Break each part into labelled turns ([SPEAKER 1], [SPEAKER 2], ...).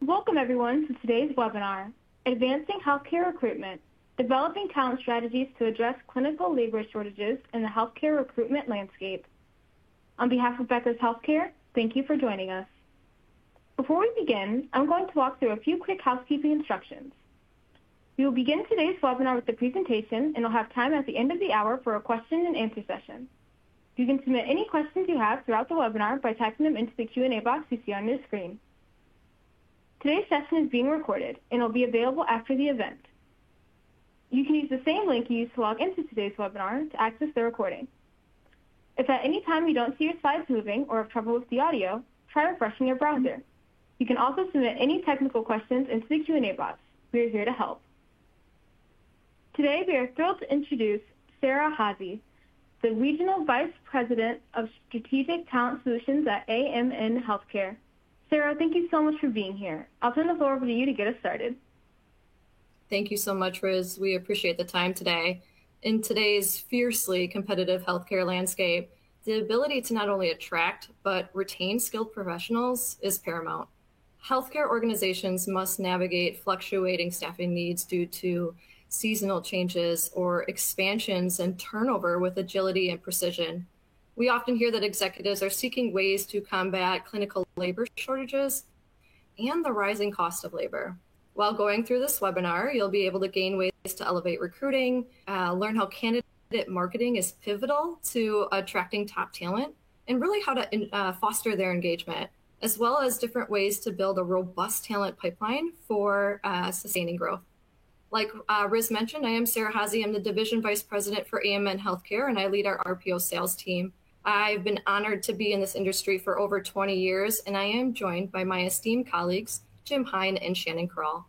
[SPEAKER 1] Welcome everyone to today's webinar, Advancing Healthcare Recruitment, Developing Talent Strategies to Address Clinical Labor Shortages in the Healthcare Recruitment Landscape. On behalf of Becker's Healthcare, thank you for joining us. Before we begin, I'm going to walk through a few quick housekeeping instructions. We will begin today's webinar with the presentation and we'll have time at the end of the hour for a question and answer session. You can submit any questions you have throughout the webinar by typing them into the Q&A box you see on your screen. Today's session is being recorded and will be available after the event. You can use the same link you used to log into today's webinar to access the recording. If at any time you don't see your slides moving or have trouble with the audio, try refreshing your browser. You can also submit any technical questions into the Q&A box. We are here to help. Today, we are thrilled to introduce Sarah Hazy, the Regional Vice President of Strategic Talent Solutions at AMN Healthcare. Sarah, thank you so much for being here. I'll turn the floor over to you to get us started.
[SPEAKER 2] Thank you so much, Riz. We appreciate the time today. In today's fiercely competitive healthcare landscape, the ability to not only attract but retain skilled professionals is paramount. Healthcare organizations must navigate fluctuating staffing needs due to seasonal changes or expansions and turnover with agility and precision. We often hear that executives are seeking ways to combat clinical labor shortages and the rising cost of labor. While going through this webinar, you'll be able to gain ways to elevate recruiting, learn how candidate marketing is pivotal to attracting top talent, and really how to foster their engagement, as well as different ways to build a robust talent pipeline for sustaining growth. Like Riz mentioned, I am Sarah Hazy. I'm the Division Vice President for AMN Healthcare, and I lead our RPO sales team. I've been honored to be in this industry for over 20 years, and I am joined by my esteemed colleagues, Jim Hine and Shannon Krall.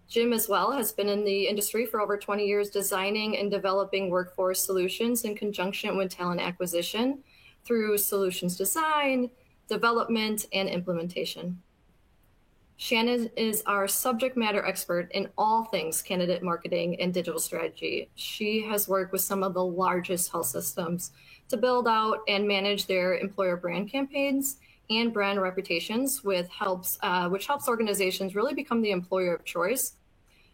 [SPEAKER 2] Jim as well has been in the industry for over 20 years, designing and developing workforce solutions in conjunction with talent acquisition through solutions design, development, and implementation. Shannon is our subject matter expert in all things candidate marketing and digital strategy. She has worked with some of the largest health systems to build out and manage their employer brand campaigns and brand reputations, which helps organizations really become the employer of choice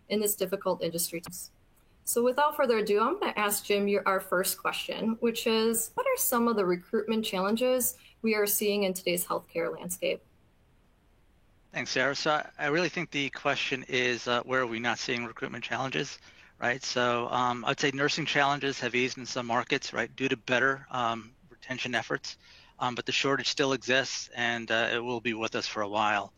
[SPEAKER 2] in this difficult industry. So without further ado, I'm going to ask Jim our first question, which is, what are some of the recruitment challenges we are seeing in today's healthcare landscape?
[SPEAKER 3] Thanks, Sarah. So I really think the question is, where are we not seeing recruitment challenges, right? So I'd say nursing challenges have eased in some markets, right, due to better retention efforts, but the shortage still exists and it will be with us for a while.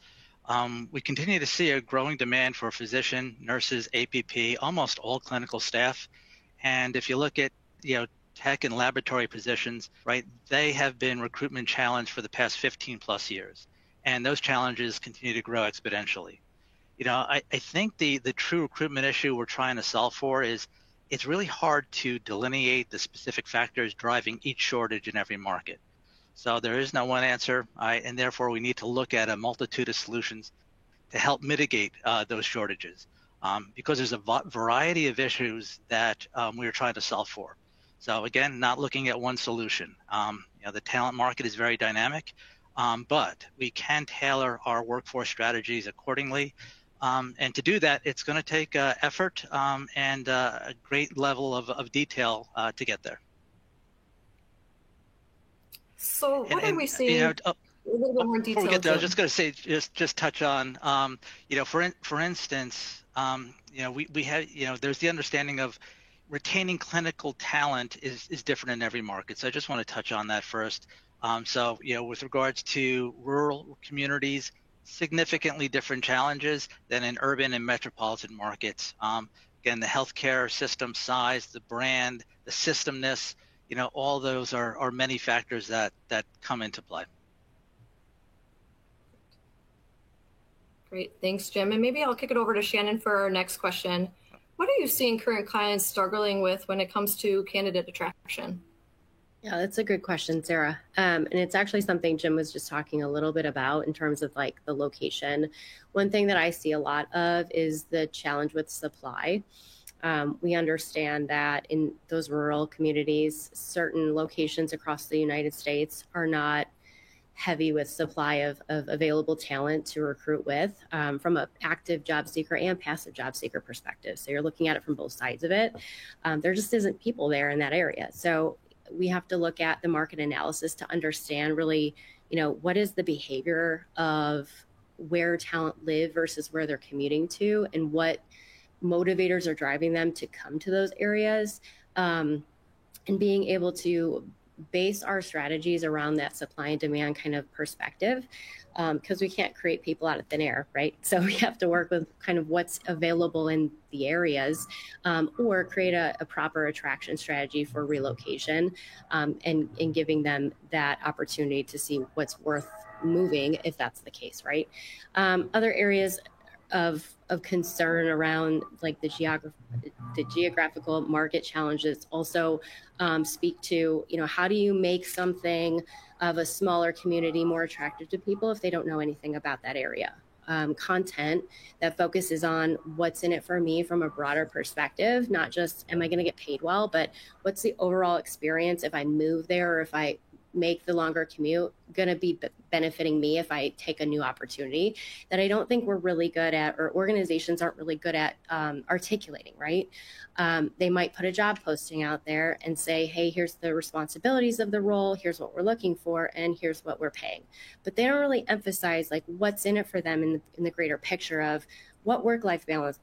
[SPEAKER 3] We continue to see a growing demand for physician, nurses, APP, almost all clinical staff. And if you look at, tech and laboratory positions, right, they have been recruitment challenged for the past 15 plus years. And those challenges continue to grow exponentially. I think the true recruitment issue we're trying to solve for is it's really hard to delineate the specific factors driving each shortage in every market. So there is no one answer, and therefore we need to look at a multitude of solutions to help mitigate those shortages because there's a variety of issues that we're trying to solve for. So again, not looking at one solution. The talent market is very dynamic. But we can tailor our workforce strategies accordingly. And to do that, it's going to take effort and a great level of detail to get there.
[SPEAKER 2] So what are we seeing? A little bit more detail.
[SPEAKER 3] Before we get there, I was just going to say, just touch on, for instance, we have, there's the understanding of retaining clinical talent is different in every market. So I just want to touch on that first. So, with regards to rural communities, significantly different challenges than in urban and metropolitan markets. Again, the healthcare system size, the brand, the systemness, all those are many factors that come into play.
[SPEAKER 2] Great, thanks, Jim. And maybe I'll kick it over to Shannon for our next question. What are you seeing current clients struggling with when it comes to candidate attraction?
[SPEAKER 4] Yeah, that's a good question, Sarah. And it's actually something Jim was just talking a little bit about in terms of like the location. One thing that I see a lot of is the challenge with supply. We understand that in those rural communities, certain locations across the United States are not heavy with supply of available talent to recruit with, from an active job seeker and passive job seeker perspective. So you're looking at it from both sides of it. There just isn't people there in that area. So we have to look at the market analysis to understand really, what is the behavior of where talent live versus where they're commuting to, and what motivators are driving them to come to those areas, and being able to base our strategies around that supply and demand kind of perspective, because we can't create people out of thin air, right? So we have to work with kind of what's available in the areas, or create a proper attraction strategy for relocation, and giving them that opportunity to see what's worth moving if that's the case, right? Other areas of concern around like the geographical market challenges also speak to, how do you make something of a smaller community more attractive to people if they don't know anything about that area? Content that focuses on what's in it for me from a broader perspective, not just am I going to get paid well, but what's the overall experience if I move there, or if I make the longer commute, going to be benefiting me if I take a new opportunity, that I don't think we're really good at, or organizations aren't really good at articulating, right? They might put a job posting out there and say, hey, here's the responsibilities of the role, here's what we're looking for, and here's what we're paying. But they don't really emphasize like what's in it for them in the greater picture of what work-life balance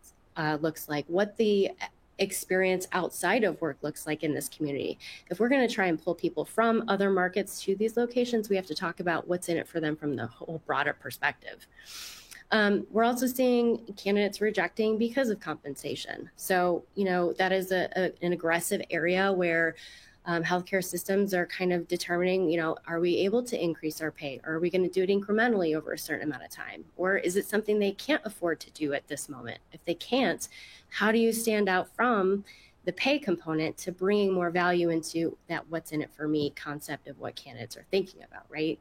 [SPEAKER 4] looks like, what the experience outside of work looks like in this community. If we're going to try and pull people from other markets to these locations, we have to talk about what's in it for them from the whole broader perspective. We're also seeing candidates rejecting because of compensation. So, that is an aggressive area where healthcare systems are kind of determining, are we able to increase our pay? Or are we going to do it incrementally over a certain amount of time? Or is it something they can't afford to do at this moment? If they can't, how do you stand out from the pay component to bringing more value into that what's in it for me concept of what candidates are thinking about, right?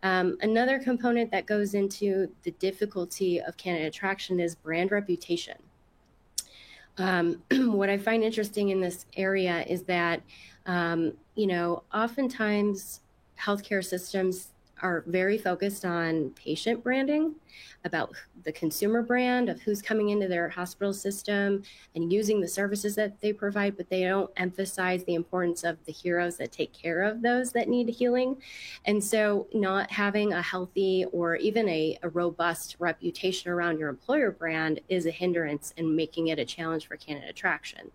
[SPEAKER 4] Another component that goes into the difficulty of candidate attraction is brand reputation. What I find interesting in this area is that, oftentimes healthcare systems are very focused on patient branding, about the consumer brand of who's coming into their hospital system and using the services that they provide, but they don't emphasize the importance of the heroes that take care of those that need healing. And so not having a healthy or even a robust reputation around your employer brand is a hindrance in making it a challenge for candidate attraction.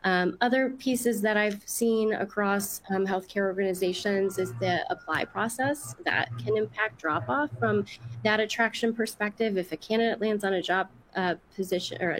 [SPEAKER 4] Other pieces that I've seen across healthcare organizations is the apply process that can impact drop-off from that attraction perspective. If a candidate lands on a job position or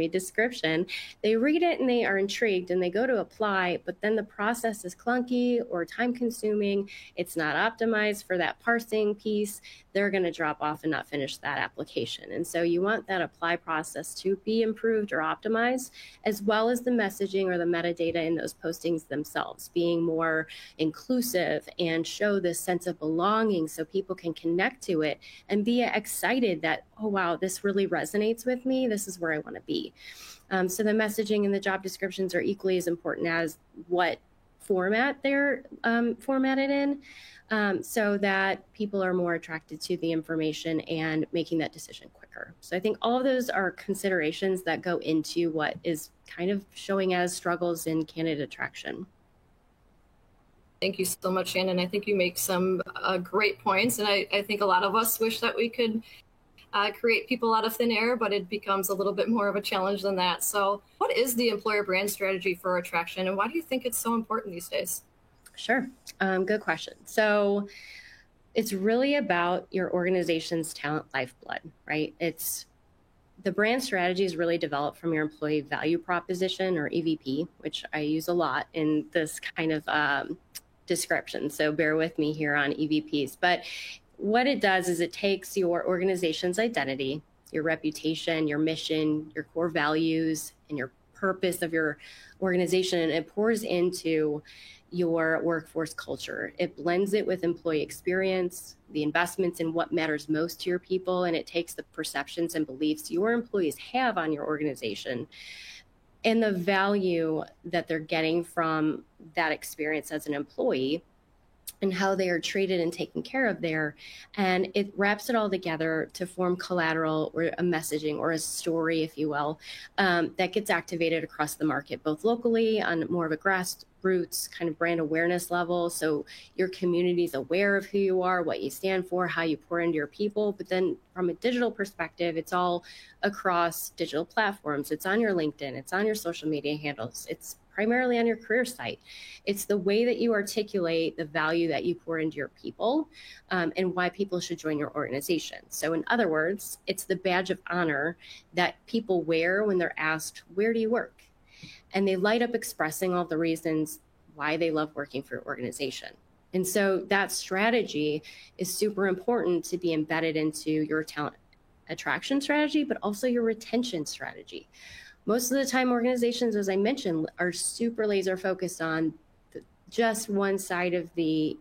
[SPEAKER 4] description, they read it and they are intrigued and they go to apply, but then the process is clunky or time consuming. It's not optimized for that parsing piece. They're going to drop off and not finish that application. And so you want that apply process to be improved or optimized, as well as the messaging or the metadata in those postings themselves being more inclusive and show this sense of belonging so people can connect to it and be excited that, oh, wow, this really resonates with me. This is where I want to be. So the messaging and the job descriptions are equally as important as what format they're formatted in, so that people are more attracted to the information and making that decision quicker. So I think all of those are considerations that go into what is kind of showing as struggles in candidate attraction.
[SPEAKER 2] Thank you so much, Shannon. I think you make some great points, and I think a lot of us wish that we could create people out of thin air, but it becomes a little bit more of a challenge than that. So what is the employer brand strategy for attraction, and why do you think it's so important these days?
[SPEAKER 4] Sure. Good question. So it's really about your organization's talent lifeblood, right? The brand strategy is really developed from your employee value proposition, or EVP, which I use a lot in this kind of description. So bear with me here on EVPs. But what it does is it takes your organization's identity, your reputation, your mission, your core values, and your purpose of your organization, and it pours into your workforce culture. It blends it with employee experience, the investments in what matters most to your people, and it takes the perceptions and beliefs your employees have on your organization and the value that they're getting from that experience as an employee, and how they are treated and taken care of there. And it wraps it all together to form collateral or a messaging or a story, if you will, that gets activated across the market, both locally on more of a grassroots kind of brand awareness level. So your community is aware of who you are, what you stand for, how you pour into your people. But then from a digital perspective, it's all across digital platforms. It's on your LinkedIn, it's on your social media handles, it's primarily on your career site. It's the way that you articulate the value that you pour into your people, and why people should join your organization. So in other words, it's the badge of honor that people wear when they're asked, where do you work? And they light up expressing all the reasons why they love working for your organization. And so that strategy is super important to be embedded into your talent attraction strategy, but also your retention strategy. Most of the time, organizations, as I mentioned, are super laser focused on just one side of the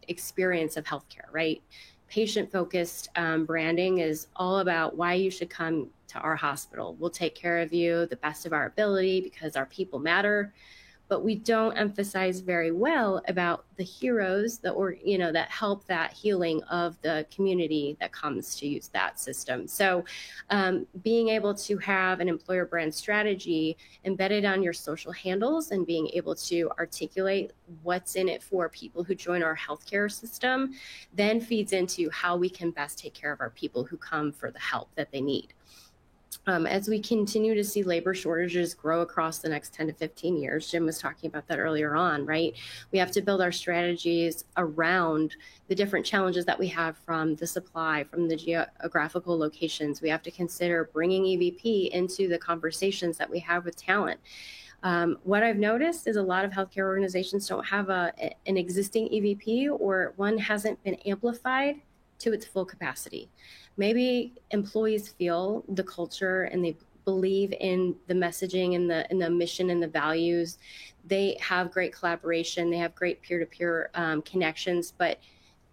[SPEAKER 4] experience of healthcare, right? Patient-focused branding is all about why you should come to our hospital. We'll take care of you the best of our ability because our people matter. But we don't emphasize very well about the heroes that help that healing of the community that comes to use that system. So being able to have an employer brand strategy embedded on your social handles and being able to articulate what's in it for people who join our healthcare system then feeds into how we can best take care of our people who come for the help that they need. As we continue to see labor shortages grow across the next 10 to 15 years, Jim was talking about that earlier on, right? We have to build our strategies around the different challenges that we have from the supply, from the geographical locations. We have to consider bringing EVP into the conversations that we have with talent. What I've noticed is a lot of healthcare organizations don't have an existing EVP, or one hasn't been amplified to its full capacity. Maybe employees feel the culture and they believe in the messaging and the mission and the values. They have great collaboration. They have great peer-to-peer connections, but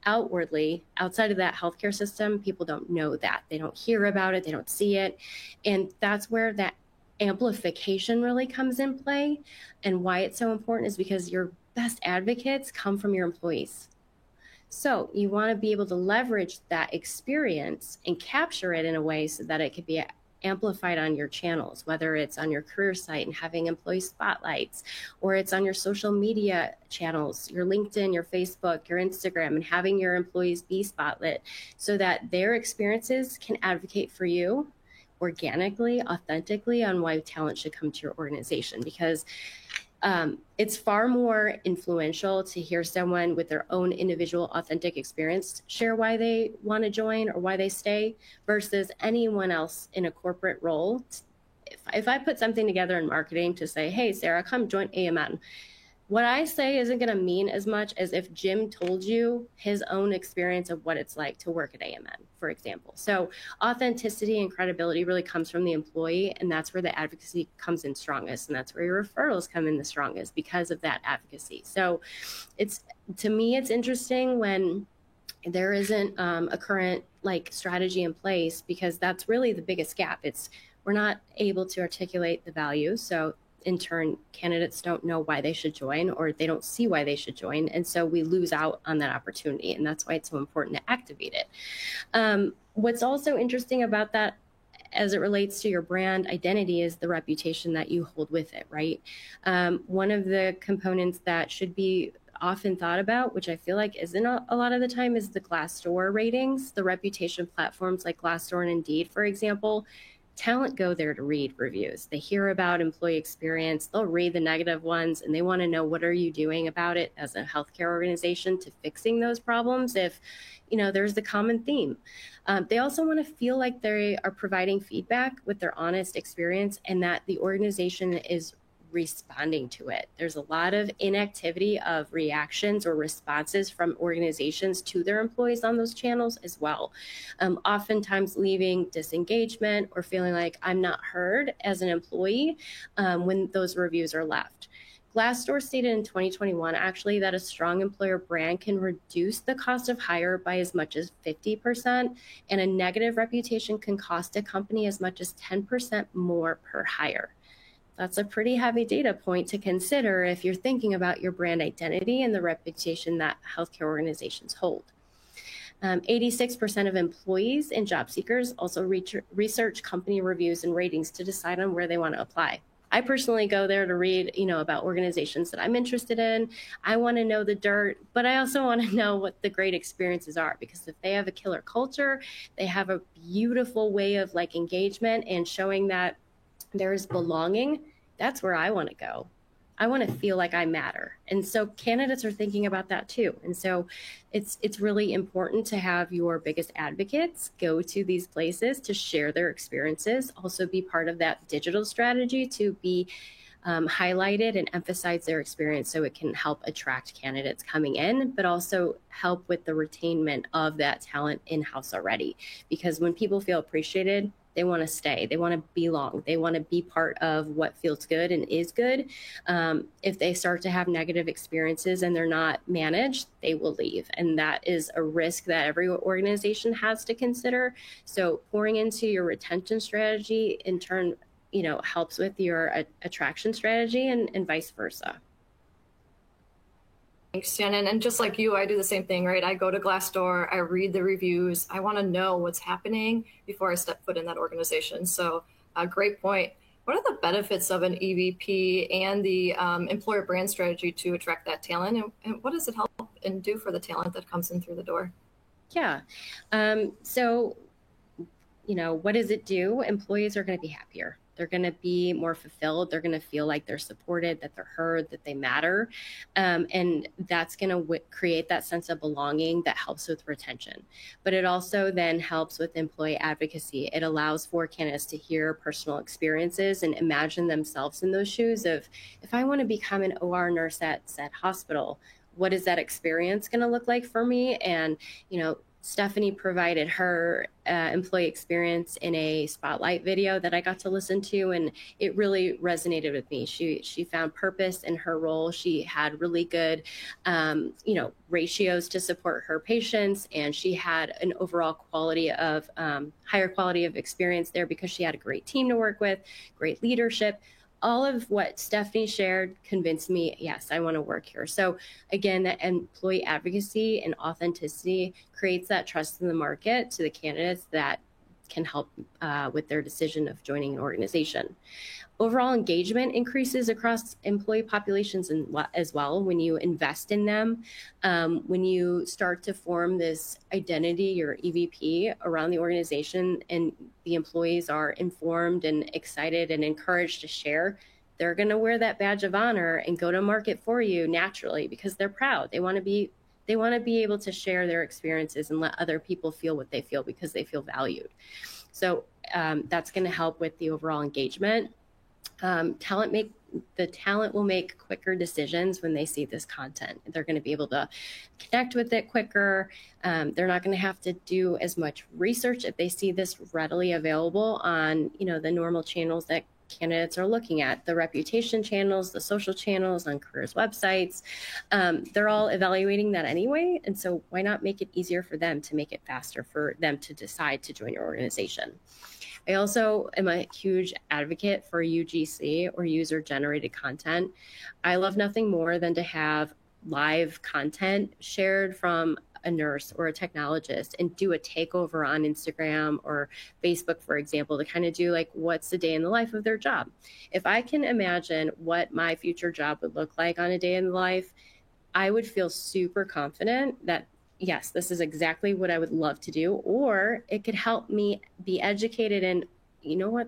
[SPEAKER 4] outwardly, outside of that healthcare system, people don't know that. They don't hear about it. They don't see it. And that's where that amplification really comes in play. And why it's so important is because your best advocates come from your employees. So you want to be able to leverage that experience and capture it in a way so that it could be amplified on your channels, whether it's on your career site and having employee spotlights, or it's on your social media channels, your LinkedIn, your Facebook, your Instagram, and having your employees be spotlit so that their experiences can advocate for you organically, authentically on why talent should come to your organization. Because it's far more influential to hear someone with their own individual authentic experience share why they want to join or why they stay versus anyone else in a corporate role. If I put something together in marketing to say, hey, Sarah, come join AMN, what I say isn't going to mean as much as if Jim told you his own experience of what it's like to work at AMN, for example. So authenticity and credibility really comes from the employee, and that's where the advocacy comes in strongest, and that's where your referrals come in the strongest because of that advocacy. So to me, it's interesting when there isn't a current strategy in place, because that's really the biggest gap. We're not able to articulate the value. So in turn, candidates don't know why they should join, or they don't see why they should join. And so we lose out on that opportunity. And that's why it's so important to activate it. What's also interesting about that as it relates to your brand identity is the reputation that you hold with it, right? One of the components that should be often thought about, which I feel like isn't a lot of the time, is the Glassdoor ratings. The reputation platforms like Glassdoor and Indeed, for example, talent go there to read reviews. They hear about employee experience, they'll read the negative ones, and they want to know, what are you doing about it as a healthcare organization to fixing those problems if there's the common theme. They also want to feel like they are providing feedback with their honest experience and that the organization is responding to it. There's a lot of inactivity of reactions or responses from organizations to their employees on those channels as well. Oftentimes leaving disengagement or feeling like I'm not heard as an employee when those reviews are left. Glassdoor stated in 2021 actually that a strong employer brand can reduce the cost of hire by as much as 50%, and a negative reputation can cost a company as much as 10% more per hire. That's a pretty heavy data point to consider if you're thinking about your brand identity and the reputation that healthcare organizations hold. 86% of employees and job seekers also research company reviews and ratings to decide on where they want to apply. I personally go there to read, about organizations that I'm interested in. I want to know the dirt, but I also want to know what the great experiences are, because if they have a killer culture, they have a beautiful way of engagement and showing that there's belonging, that's where I want to go. I want to feel like I matter. And so candidates are thinking about that too. And so it's really important to have your biggest advocates go to these places to share their experiences, also be part of that digital strategy to be highlighted and emphasize their experience so it can help attract candidates coming in, but also help with the retainment of that talent in-house already. Because when people feel appreciated, they want to stay, they want to belong, they want to be part of what feels good and is good. If they start to have negative experiences and they're not managed, they will leave. And that is a risk that every organization has to consider. So pouring into your retention strategy in turn, helps with your attraction strategy and vice versa.
[SPEAKER 2] Thanks, Shannon. And just like you, I do the same thing, right? I go to Glassdoor, I read the reviews. I want to know what's happening before I step foot in that organization. So a great point. What are the benefits of an EVP and the employer brand strategy to attract that talent? And what does it help and do for the talent that comes in through the door?
[SPEAKER 4] Yeah. What does it do? Employees are going to be happier. They're going to be more fulfilled. They're going to feel like they're supported, that they're heard, that they matter. And that's going to create that sense of belonging that helps with retention. But it also then helps with employee advocacy. It allows for candidates to hear personal experiences and imagine themselves in those shoes of, if I want to become an OR nurse at said hospital, what is that experience going to look like for me? And, Stephanie provided her employee experience in a spotlight video that I got to listen to, and it really resonated with me. She found purpose in her role. She had really good, ratios to support her patients, and she had an overall higher quality of experience there because she had a great team to work with, great leadership. All of what Stephanie shared convinced me, yes, I want to work here. So again, that employee advocacy and authenticity creates that trust in the market to the candidates that can help with their decision of joining an organization. Overall engagement increases across employee populations as well when you invest in them. When you start to form this identity, your EVP, around the organization, and the employees are informed and excited and encouraged to share, they're going to wear that badge of honor and go to market for you naturally because they're proud. They want to be able to share their experiences and let other people feel what they feel because they feel valued. So that's going to help with the overall engagement. The talent will make quicker decisions when they see this content. They're going to be able to connect with it quicker. They're not going to have to do as much research if they see this readily available on, the normal channels that candidates are looking at, the reputation channels, the social channels, on careers websites. They're all evaluating that anyway. And so why not make it easier for them to make it faster for them to decide to join your organization? I also am a huge advocate for UGC, or user-generated content. I love nothing more than to have live content shared from a nurse or a technologist and do a takeover on Instagram or Facebook, for example, to kind of do what's the day in the life of their job. If I can imagine what my future job would look like on a day in the life, I would feel super confident that yes, this is exactly what I would love to do, or it could help me be educated and,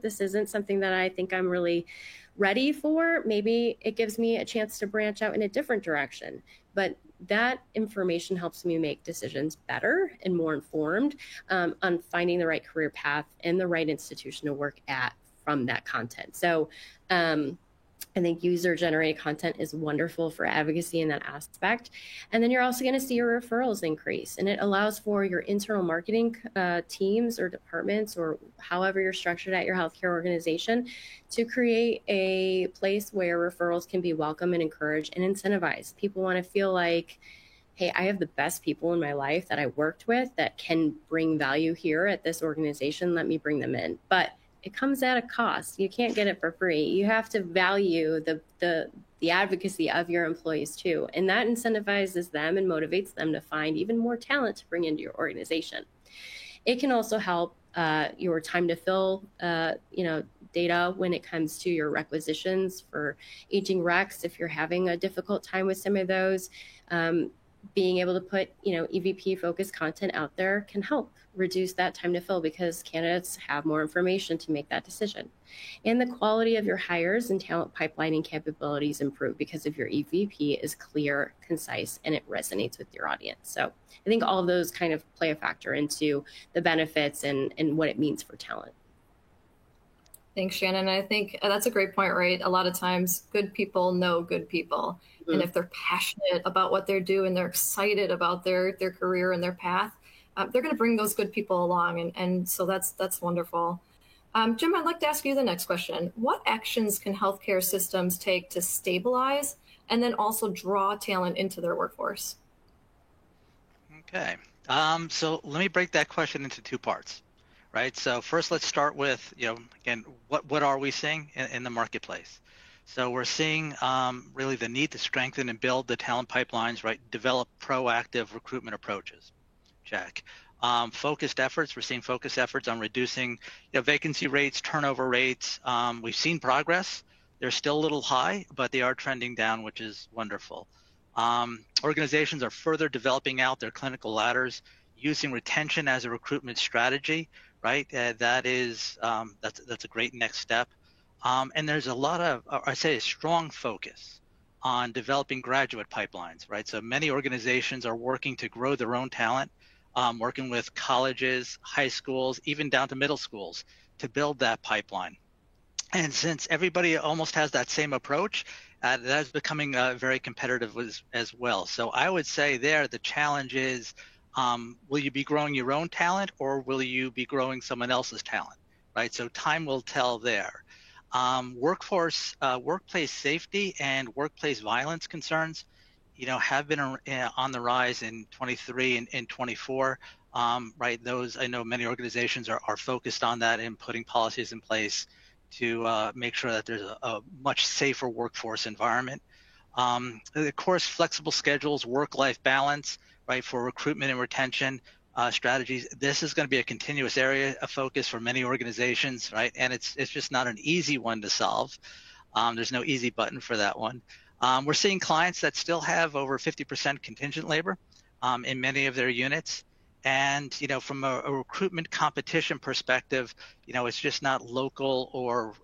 [SPEAKER 4] this isn't something that I think I'm really ready for. Maybe it gives me a chance to branch out in a different direction. But that information helps me make decisions better and more informed on finding the right career path and the right institution to work at from that content. So I think user-generated content is wonderful for advocacy in that aspect. And then you're also going to see your referrals increase. And it allows for your internal marketing teams or departments, or however you're structured at your healthcare organization, to create a place where referrals can be welcome and encouraged and incentivized. People want to feel like, hey, I have the best people in my life that I worked with that can bring value here at this organization. Let me bring them in. But it comes at a cost. You can't get it for free. You have to value the advocacy of your employees too. And that incentivizes them and motivates them to find even more talent to bring into your organization. It can also help your time to fill, data when it comes to your requisitions for aging recs. If you're having a difficult time with some of those, being able to put, EVP focused content out there can help reduce that time to fill because candidates have more information to make that decision. And the quality of your hires and talent pipelining capabilities improve because of your EVP is clear, concise, and it resonates with your audience. So I think all of those kind of play a factor into the benefits and what it means for talent.
[SPEAKER 2] Thanks, Shannon. I think that's a great point, right? A lot of times good people know good people. Mm-hmm. And if they're passionate about what they're doing, they're excited about their career and their path, they're going to bring those good people along. And so that's wonderful. Jim, I'd like to ask you the next question. What actions can healthcare systems take to stabilize and then also draw talent into their workforce?
[SPEAKER 3] Okay. So let me break that question into two parts. Right. So first, let's start with, again, what are we seeing in the marketplace? So we're seeing really the need to strengthen and build the talent pipelines, right? Develop proactive recruitment approaches. Check. Focused efforts. We're seeing focused efforts on reducing vacancy rates, turnover rates. We've seen progress. They're still a little high, but they are trending down, which is wonderful. Organizations are further developing out their clinical ladders, using retention as a recruitment strategy. Right, that's a great next step, and there's a lot of, I say, a strong focus on developing graduate pipelines. Right, so many organizations are working to grow their own talent, working with colleges, high schools, even down to middle schools to build that pipeline. And since everybody almost has that same approach, that is becoming very competitive as well. So I would say there the challenge is, will you be growing your own talent or will you be growing someone else's talent, right? So time will tell there. Workplace safety and workplace violence concerns, have been on the rise in 23 and 24, right? Those, I know many organizations are focused on that and putting policies in place to make sure that there's a much safer workforce environment. Of course, flexible schedules, work-life balance, right, for recruitment and retention strategies. This is going to be a continuous area of focus for many organizations, right? And it's just not an easy one to solve. There's no easy button for that one. We're seeing clients that still have over 50% contingent labor in many of their units. And, from a recruitment competition perspective, it's just not local or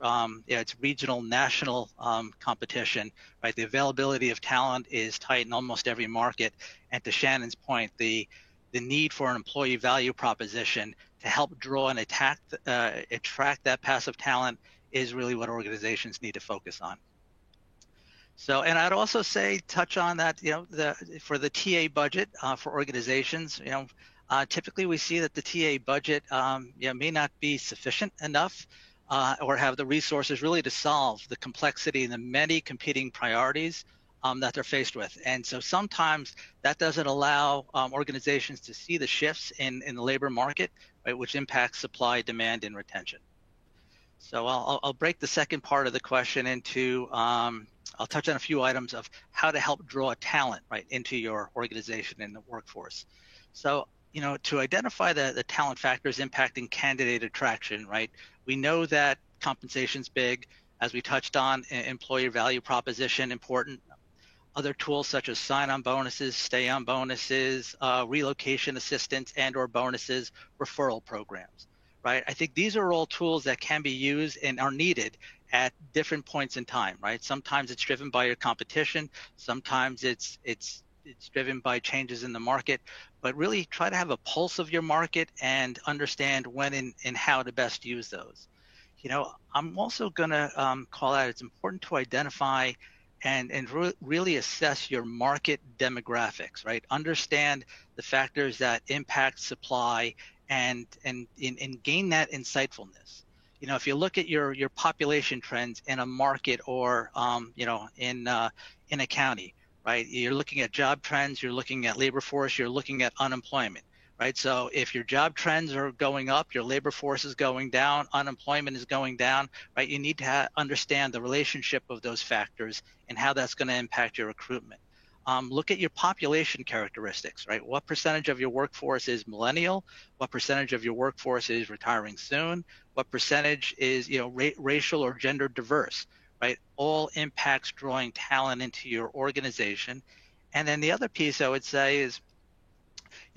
[SPEAKER 3] it's regional, national competition, right? The availability of talent is tight in almost every market. And to Shannon's point, the need for an employee value proposition to help draw and attract that passive talent is really what organizations need to focus on. So, and I'd also say, touch on that, for the TA budget for organizations, typically we see that the TA budget may not be sufficient enough or have the resources really to solve the complexity and the many competing priorities that they're faced with. And so sometimes that doesn't allow organizations to see the shifts in the labor market, right, which impacts supply, demand, and retention. So I'll break the second part of the question into, I'll touch on a few items of how to help draw talent, right, into your organization and the workforce. So, to identify the talent factors impacting candidate attraction, right? We know that compensation's big, as we touched on, employer value proposition important. Other tools such as sign-on bonuses, stay-on bonuses, relocation assistance and/or bonuses, referral programs, right? I think these are all tools that can be used and are needed at different points in time, right? Sometimes it's driven by your competition, sometimes it's driven by changes in the market, but really try to have a pulse of your market and understand when and how to best use those. I'm also going to call out, it's important to identify and really assess your market demographics, right? Understand the factors that impact supply and gain that insightfulness. If you look at your population trends in a market or in a county, right? You're looking at job trends, you're looking at labor force, you're looking at unemployment. right? So if your job trends are going up, your labor force is going down, unemployment is going down, right? You need to understand the relationship of those factors and how that's going to impact your recruitment. Look at your population characteristics, right? What percentage of your workforce is millennial? What percentage of your workforce is retiring soon? What percentage is, racial or gender diverse, right? All impacts drawing talent into your organization. And then the other piece I would say is,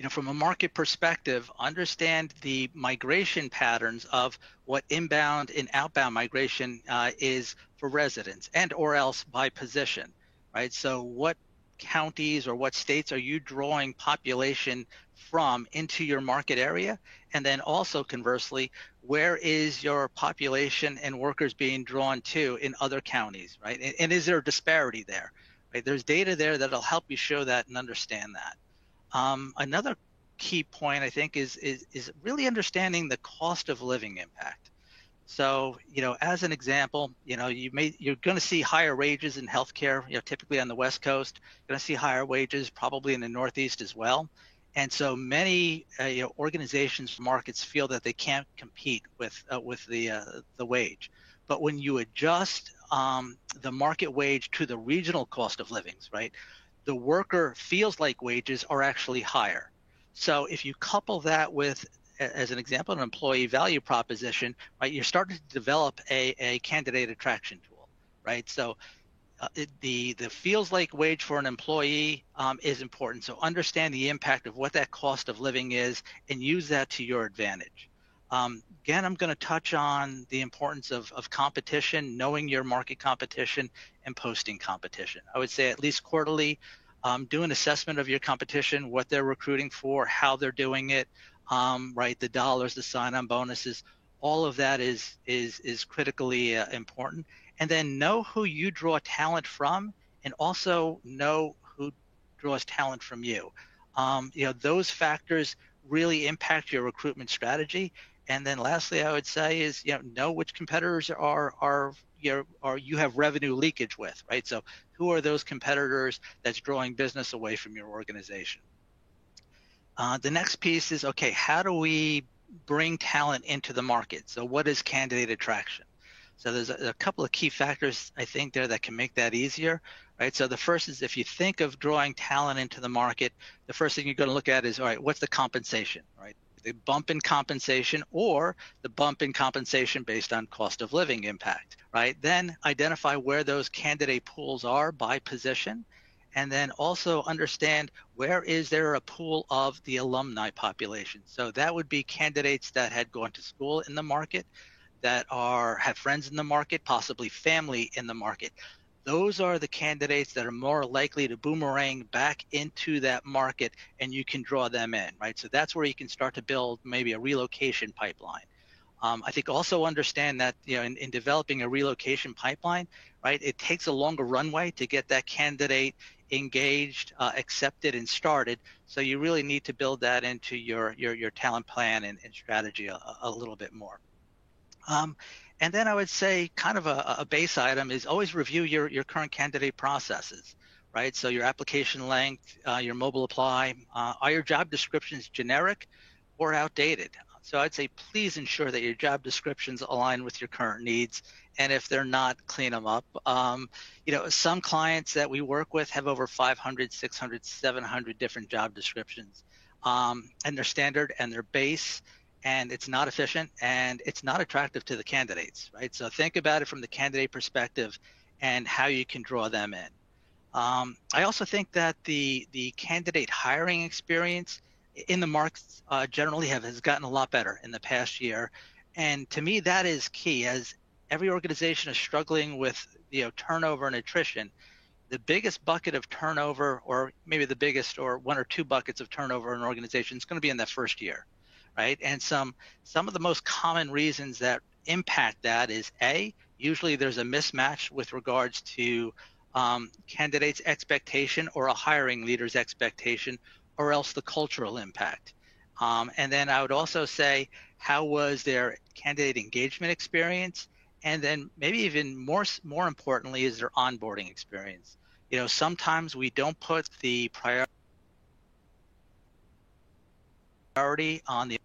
[SPEAKER 3] from a market perspective, understand the migration patterns of what inbound and outbound migration is for residents and or else by position, right? So what counties or what states are you drawing population from into your market area? And then also conversely, where is your population and workers being drawn to in other counties, right? And is there a disparity there, right? There's data there that'll help you show that and understand that. Another key point, I think, is really understanding the cost of living impact. So, as an example, you're going to see higher wages in healthcare, typically on the West Coast. You're going to see higher wages probably in the Northeast as well. And so many organizations, markets feel that they can't compete with the wage. But when you adjust the market wage to the regional cost of livings, right, the worker feels like wages are actually higher. So if you couple that with, as an example, an employee value proposition, right, you're starting to develop a candidate attraction tool, right? So the feels like wage for an employee is important. So understand the impact of what that cost of living is and use that to your advantage. Again, I'm going to touch on the importance of competition, knowing your market competition, and posting competition. I would say at least quarterly, do an assessment of your competition, what they're recruiting for, how they're doing it, right? The dollars, the sign-on bonuses, all of that is critically important. And then know who you draw talent from, and also know who draws talent from you. Those factors really impact your recruitment strategy. And then lastly, I would say is, know which competitors you have revenue leakage with, right? So who are those competitors that's drawing business away from your organization? The next piece is, okay, how do we bring talent into the market? So what is candidate attraction? So there's a couple of key factors, I think, there that can make that easier, right? So the first is, if you think of drawing talent into the market, the first thing you're going to look at is, all right, what's the compensation, right? The bump in compensation or the bump in compensation based on cost of living impact, right? Then identify where those candidate pools are by position, and then also understand where is there a pool of the alumni population. So that would be candidates that had gone to school in the market, that have friends in the market, possibly family in the market. Those are the candidates that are more likely to boomerang back into that market, and you can draw them in, right? So that's where you can start to build maybe a relocation pipeline. I think also understand that, in developing a relocation pipeline, right, it takes a longer runway to get that candidate engaged, accepted, and started. So you really need to build that into your talent plan and strategy a little bit more. And then I would say kind of a base item is always review your current candidate processes, right? So your application length, your mobile apply, are your job descriptions generic or outdated? So I'd say please ensure that your job descriptions align with your current needs. And if they're not, clean them up. Some clients that we work with have over 500, 600, 700 different job descriptions. And they're standard and they're base, and it's not efficient and it's not attractive to the candidates, right? So think about it from the candidate perspective and how you can draw them in. I also think that the candidate hiring experience in the markets generally has gotten a lot better in the past year. And to me, that is key. As every organization is struggling with turnover and attrition, the biggest bucket of turnover, or maybe the biggest or one or two buckets of turnover in an organization, is going to be in that first year. Right, and some of the most common reasons that impact that is usually there's a mismatch with regards to candidates' expectation or a hiring leader's expectation, or else the cultural impact. And then I would also say, how was their candidate engagement experience, and then maybe even more importantly is their onboarding experience. Sometimes we don't put the priority priority on the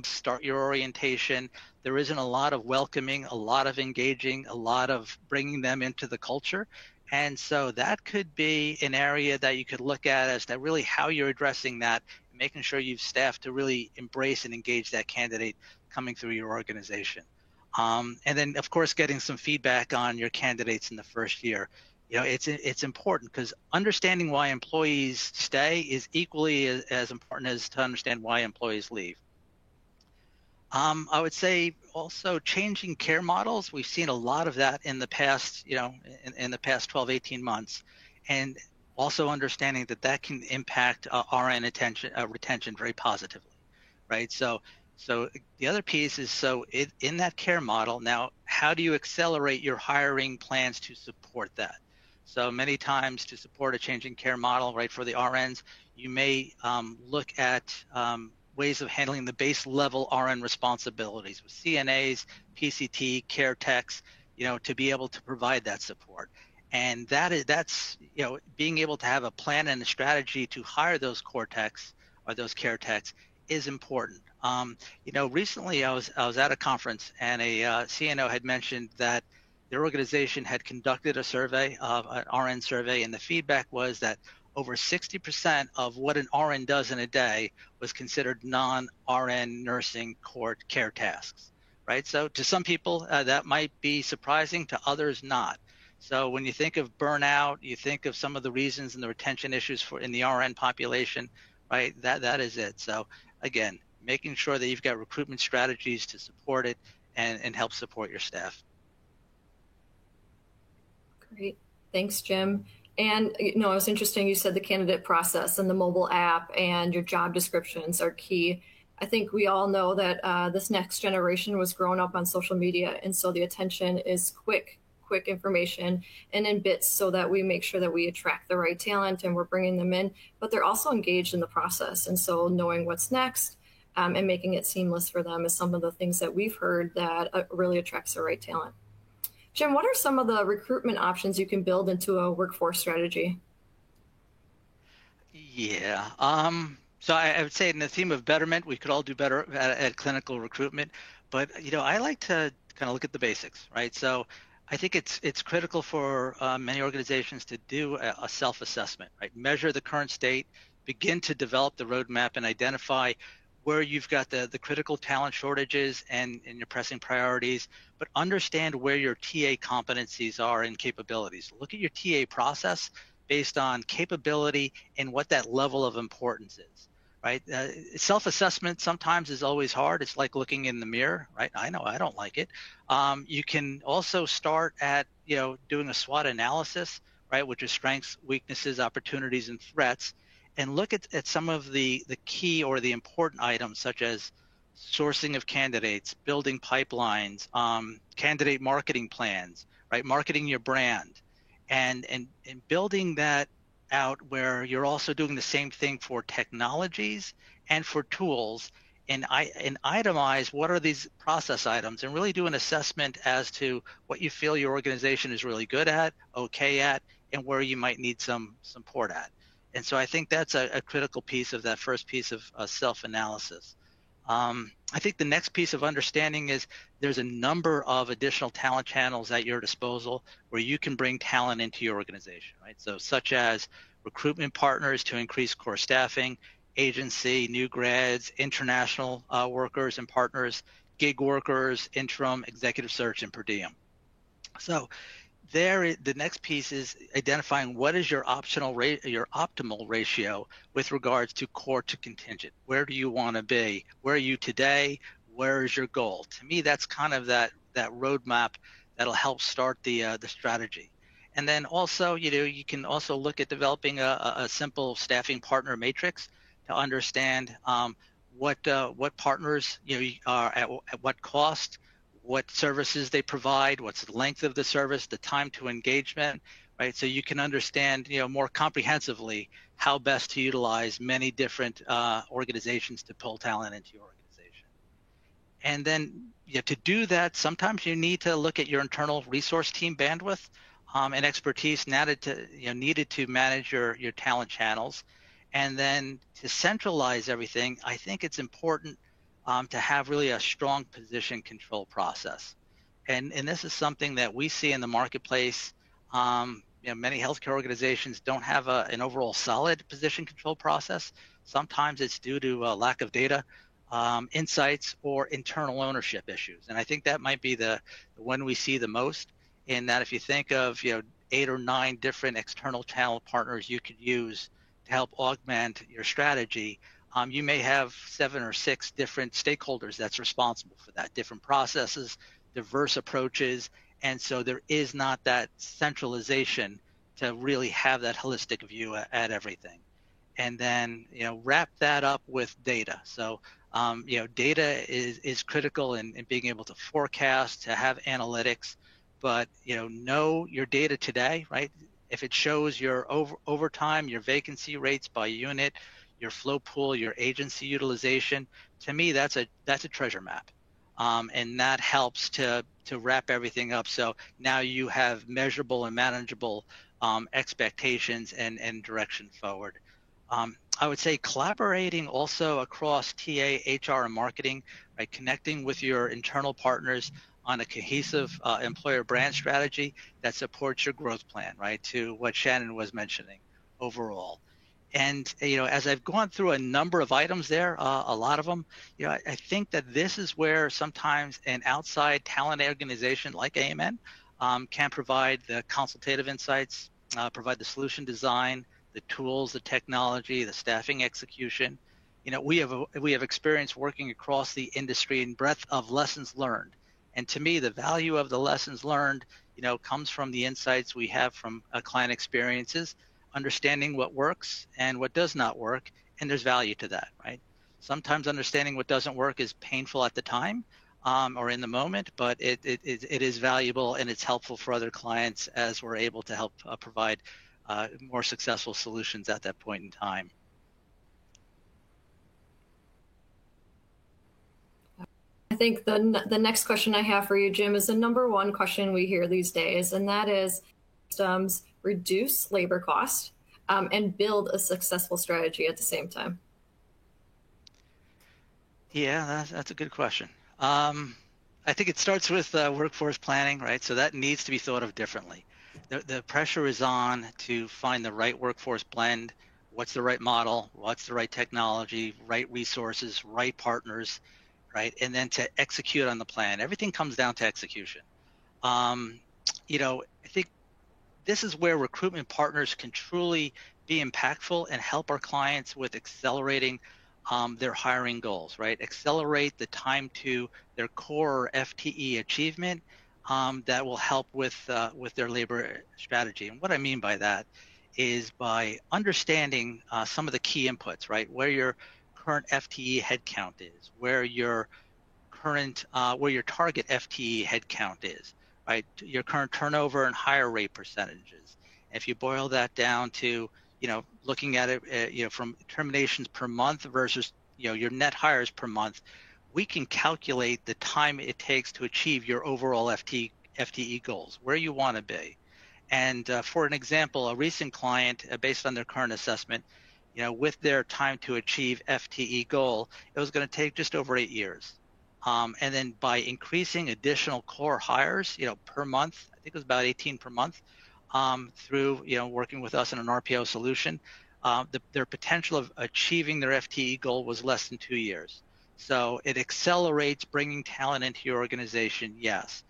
[SPEAKER 3] start your orientation. There isn't a lot of welcoming, a lot of engaging, a lot of bringing them into the culture. And so that could be an area that you could look at as to really how you're addressing that, making sure you've staffed to really embrace and engage that candidate coming through your organization. And then, of course, getting some feedback on your candidates in the first year. You know, it's important because understanding why employees stay is equally as important as to understand why employees leave. I would say also changing care models. We've seen a lot of that in the past, you know, in the past 12, 18 months. And also understanding that that can impact RN retention very positively, right? So the other piece is, in that care model, now, how do you accelerate your hiring plans to support that? So many times to support a changing care model, right, for the RNs, you may look at ways of handling the base level RN responsibilities with CNAs, PCT, care techs, you know, to be able to provide that support. And that's, you know, being able to have a plan and a strategy to hire those core techs or those care techs is important. You know, recently I was at a conference and a CNO had mentioned that their organization had conducted a survey, an RN survey, and the feedback was that over 60% of what an RN does in a day was considered non-RN nursing core care tasks, right? So to some people that might be surprising, to others not. So when you think of burnout, you think of some of the reasons and the retention issues in the RN population, right? That is it. So again, making sure that you've got recruitment strategies to support it and help support your staff.
[SPEAKER 2] Great. Thanks, Jim. And, you know, it was interesting, you said the candidate process and the mobile app and your job descriptions are key. I think we all know that this next generation was growing up on social media, and so the attention is quick information and in bits, so that we make sure that we attract the right talent and we're bringing them in, but they're also engaged in the process. And so knowing what's next and making it seamless for them is some of the things that we've heard that really attracts the right talent. Jim, what are some of the recruitment options you can build into a workforce strategy?
[SPEAKER 3] Yeah. So I would say in the theme of betterment, we could all do better at clinical recruitment. But, you know, I like to kind of look at the basics, right? So I think it's critical for many organizations to do a self-assessment, right? Measure the current state, begin to develop the roadmap and identify where you've got the critical talent shortages and your pressing priorities, but understand where your TA competencies are and capabilities. Look at your TA process based on capability and what that level of importance is, right? Self-assessment sometimes is always hard. It's like looking in the mirror, right? I know I don't like it. You can also start at, you know, doing a SWOT analysis, right, which is strengths, weaknesses, opportunities, and threats, and look at some of the key or the important items, such as sourcing of candidates, building pipelines, candidate marketing plans, right? Marketing your brand, and building that out where you're also doing the same thing for technologies and for tools, and itemize what are these process items, and really do an assessment as to what you feel your organization is really good at, okay at, and where you might need some support at. And so I think that's a critical piece of that first piece of self-analysis. I think the next piece of understanding is there's a number of additional talent channels at your disposal where you can bring talent into your organization, right? So such as recruitment partners to increase core staffing, agency, new grads, international workers and partners, gig workers, interim, executive search, and per diem. So the next piece is identifying what is your optimal ratio with regards to core to contingent. Where do you want to be? Where are you today? Where is your goal? To me, that's kind of that roadmap that'll help start the strategy. And then also, you know, you can also look at developing a simple staffing partner matrix to understand what partners, you know, are at what cost, what services they provide, what's the length of the service, the time to engagement, right? So you can understand, you know, more comprehensively how best to utilize many different organizations to pull talent into your organization. And then, you know, to do that, sometimes you need to look at your internal resource team bandwidth and expertise needed to manage your talent channels. And then to centralize everything, I think it's important to have really a strong position control process. And this is something that we see in the marketplace. Many healthcare organizations don't have an overall solid position control process. Sometimes it's due to a lack of data, insights, or internal ownership issues. And I think that might be the one we see the most, in that if you think of 8 or 9 different external channel partners you could use to help augment your strategy, you may have 7 or 6 different stakeholders that's responsible for that, different processes, diverse approaches, and so there is not that centralization to really have that holistic view at everything. And then wrap that up with data. So data is critical in being able to forecast, to have analytics, but know your data today, right? If it shows your overtime, your vacancy rates by unit, your flow pool, your agency utilization, to me that's a treasure map. And that helps to wrap everything up. So now you have measurable and manageable expectations and direction forward. I would say collaborating also across TA, HR, and marketing, right? Connecting with your internal partners on a cohesive employer brand strategy that supports your growth plan, right? To what Shannon was mentioning overall. And as I've gone through a number of items there, a lot of them, I think that this is where sometimes an outside talent organization like AMN can provide the consultative insights, provide the solution design, the tools, the technology, the staffing execution. We have experience working across the industry and breadth of lessons learned. And to me, the value of the lessons learned, comes from the insights we have from client experiences, understanding what works and what does not work, and there's value to that, right? Sometimes understanding what doesn't work is painful at the time or in the moment, but it is valuable, and it's helpful for other clients as we're able to help provide more successful solutions at that point in time.
[SPEAKER 2] I think the next question I have for you, Jim, is the number one question we hear these days, and that is systems reduce labor costs and build a successful strategy at the same time.
[SPEAKER 3] Yeah, that's a good question. I think it starts with workforce planning, right? So that needs to be thought of differently. The pressure is on to find the right workforce blend. What's the right model? What's the right technology? Right resources? Right partners? Right, and then to execute on the plan. Everything comes down to execution. I think this is where recruitment partners can truly be impactful and help our clients with accelerating their hiring goals, right? Accelerate the time to their core FTE achievement that will help with their labor strategy. And what I mean by that is by understanding some of the key inputs, right? Where your current FTE headcount is, where your target FTE headcount is, right? Your current turnover and hire rate percentages. If you boil that down to, looking at it, from terminations per month versus, your net hires per month, we can calculate the time it takes to achieve your overall FTE goals, where you want to be. And for an example, a recent client, based on their current assessment, with their time to achieve FTE goal, it was going to take just over 8 years. And then by increasing additional core hires, per month, I think it was about 18 per month, through, working with us in an RPO solution, their potential of achieving their FTE goal was less than 2 years. So it accelerates bringing talent into your organization, yes.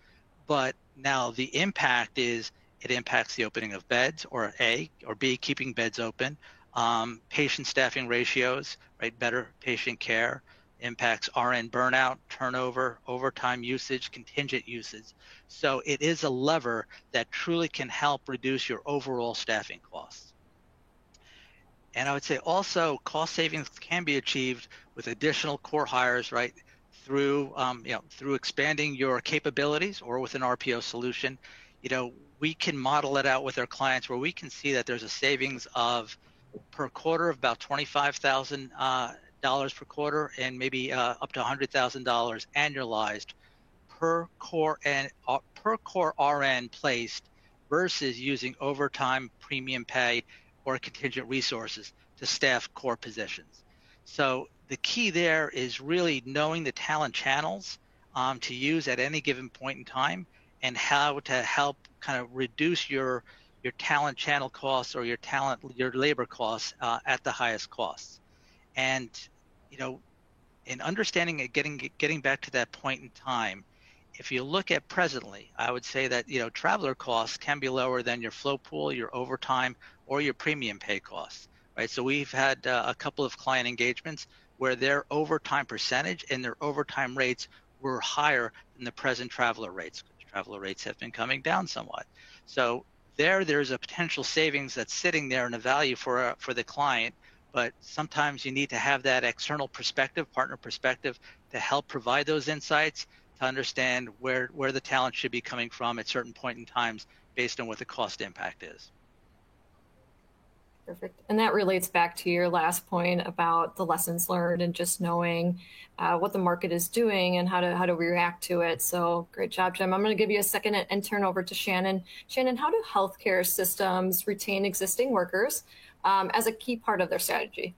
[SPEAKER 3] But now the impact is it impacts the opening of beds, or A, or B, keeping beds open. Patient staffing ratios, right? Better patient care, impacts RN burnout, turnover, overtime usage, contingent usage. So it is a lever that truly can help reduce your overall staffing costs. And I would say also cost savings can be achieved with additional core hires, right? Through through expanding your capabilities, or with an RPO solution. We can model it out with our clients where we can see that there's a savings of per quarter of about $25,000 per quarter, and maybe up to $100,000 annualized per core RN placed, versus using overtime, premium pay, or contingent resources to staff core positions. So the key there is really knowing the talent channels to use at any given point in time, and how to help kind of reduce your talent channel costs or your labor costs at the highest costs. And in understanding it, getting back to that point in time, if you look at presently, I would say that traveler costs can be lower than your float pool, your overtime, or your premium pay costs, right? So we've had a couple of client engagements where their overtime percentage and their overtime rates were higher than the present traveler rates. Traveler rates have been coming down somewhat. So there's a potential savings that's sitting there and a value for the client. But sometimes you need to have that external perspective, partner perspective, to help provide those insights, to understand where the talent should be coming from at certain point in times based on what the cost impact is.
[SPEAKER 2] Perfect. And that relates back to your last point about the lessons learned and just knowing what the market is doing and how to react to it. So great job, Jim. I'm going to give you a second and turn over to Shannon. Shannon, how do healthcare systems retain existing workers as a key part of their strategy?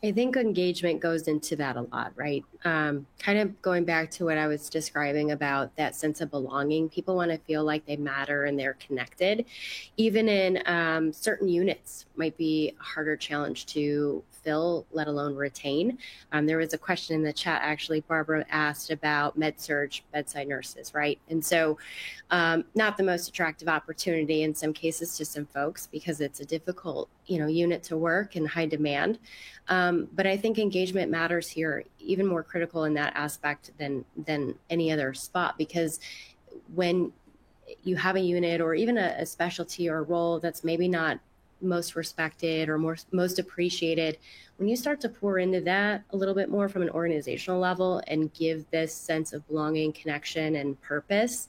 [SPEAKER 4] I think engagement goes into that a lot, right? Kind of going back to what I was describing about that sense of belonging. People want to feel like they matter and they're connected. Even in certain units might be a harder challenge to fill, let alone retain. There was a question in the chat, actually, Barbara asked about med-surg bedside nurses, right? And so not the most attractive opportunity in some cases to some folks because it's a difficult unit to work and high demand. But I think engagement matters here, even more critical in that aspect than any other spot, because when you have a unit or even a specialty or a role that's maybe not most respected or most appreciated, when you start to pour into that a little bit more from an organizational level and give this sense of belonging, connection, and purpose,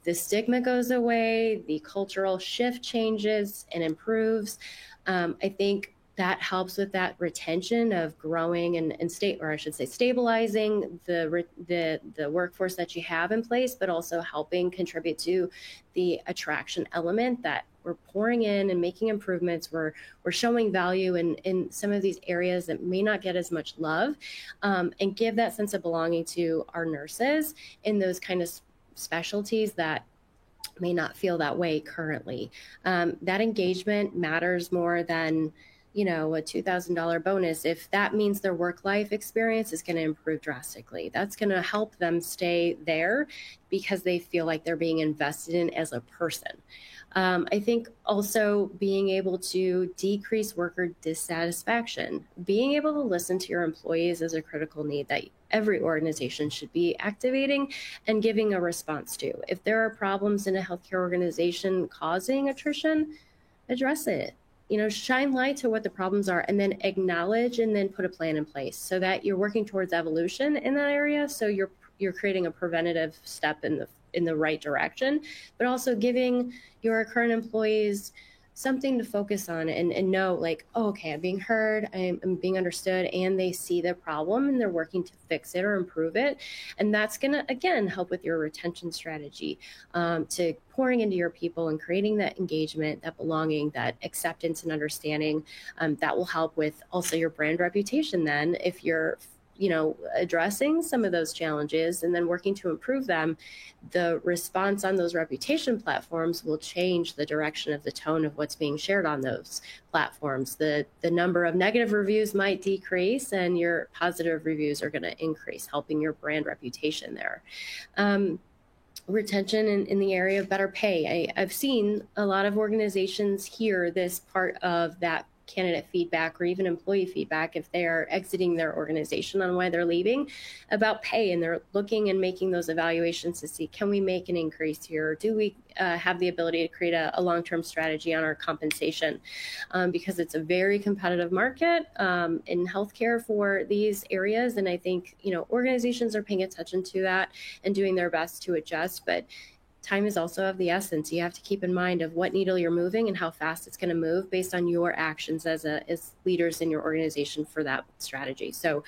[SPEAKER 4] the stigma goes away, the cultural shift changes and improves. I think that helps with that retention of growing and stabilizing the workforce that you have in place, but also helping contribute to the attraction element that we're pouring in and making improvements. We're showing value in some of these areas that may not get as much love, and give that sense of belonging to our nurses in those kind of specialties that may not feel that way currently. That engagement matters more than a $2,000 bonus. If that means their work-life experience is going to improve drastically, that's going to help them stay there because they feel like they're being invested in as a person. I think also being able to decrease worker dissatisfaction, being able to listen to your employees is a critical need that every organization should be activating and giving a response to. If there are problems in a healthcare organization causing attrition, address it. Shine light to what the problems are and then acknowledge and then put a plan in place so that you're working towards evolution in that area. So you're creating a preventative step in the right direction, but also giving your current employees something to focus on and know like, oh, okay, I'm being heard, I'm being understood, and they see the problem and they're working to fix it or improve it. And that's going to, again, help with your retention strategy, to pouring into your people and creating that engagement, that belonging, that acceptance and understanding. That will help with also your brand reputation then if you're addressing some of those challenges and then working to improve them. The response on those reputation platforms will change the direction of the tone of what's being shared on those platforms. The number of negative reviews might decrease and your positive reviews are going to increase, helping your brand reputation there. Retention in the area of better pay. I've seen a lot of organizations hear this part of that candidate feedback or even employee feedback if they are exiting their organization on why they're leaving about pay, and they're looking and making those evaluations to see, can we make an increase here? Do we have the ability to create a long-term strategy on our compensation? Because it's a very competitive market in healthcare for these areas, and I think organizations are paying attention to that and doing their best to adjust. But time is also of the essence. You have to keep in mind of what needle you're moving and how fast it's going to move based on your actions as leaders in your organization for that strategy. So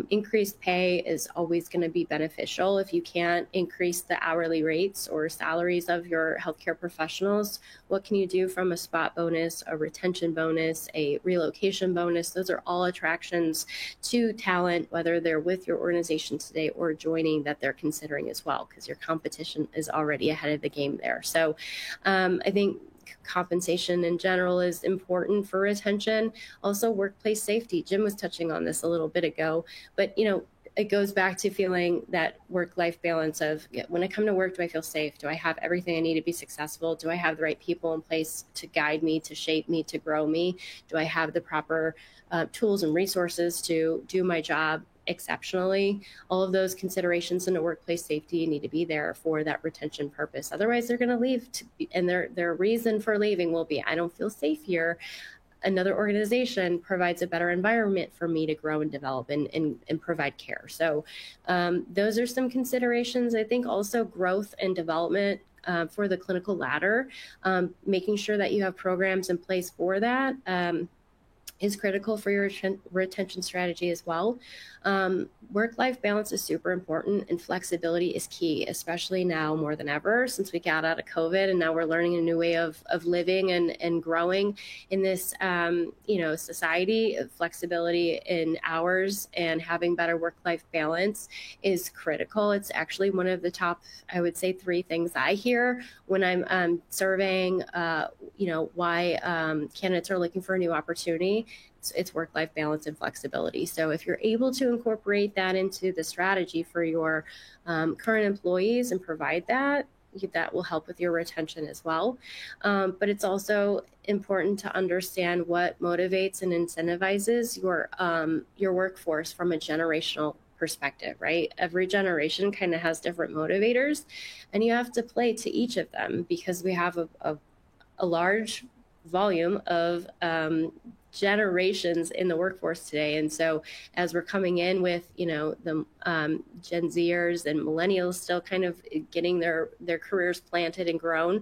[SPEAKER 4] increased pay is always going to be beneficial. If you can't increase the hourly rates or salaries of your healthcare professionals, what can you do from a spot bonus, a retention bonus, a relocation bonus? Those are all attractions to talent, whether they're with your organization today or joining, that they're considering as well, because your competition is already ahead of the game there. So I think compensation in general is important for retention. Also, workplace safety. Jim was touching on this a little bit ago, but it goes back to feeling that work-life balance of, when I come to work, do I feel safe? Do I have everything I need to be successful? Do I have the right people in place to guide me, to shape me, to grow me? Do I have the proper tools and resources to do my job exceptionally? All of those considerations into workplace safety need to be there for that retention purpose. Otherwise, they're going to leave, and their reason for leaving will be, I don't feel safe here. Another organization provides a better environment for me to grow and develop and provide care. So those are some considerations. I think also growth and development for the clinical ladder, making sure that you have programs in place for that is critical for your retention strategy as well. Work-life balance is super important, and flexibility is key, especially now more than ever since we got out of COVID, and now we're learning a new way of living and growing in this society. Flexibility in hours and having better work-life balance is critical. It's actually one of the top, I would say, 3 things I hear when I'm surveying why candidates are looking for a new opportunity. It's work-life balance and flexibility. So if you're able to incorporate that into the strategy for your current employees and provide that will help with your retention as well. But it's also important to understand what motivates and incentivizes your workforce from a generational perspective, right? Every generation kind of has different motivators, and you have to play to each of them, because we have a large volume of generations in the workforce today. And so as we're coming in with, the Gen Zers and millennials still kind of getting their careers planted and grown,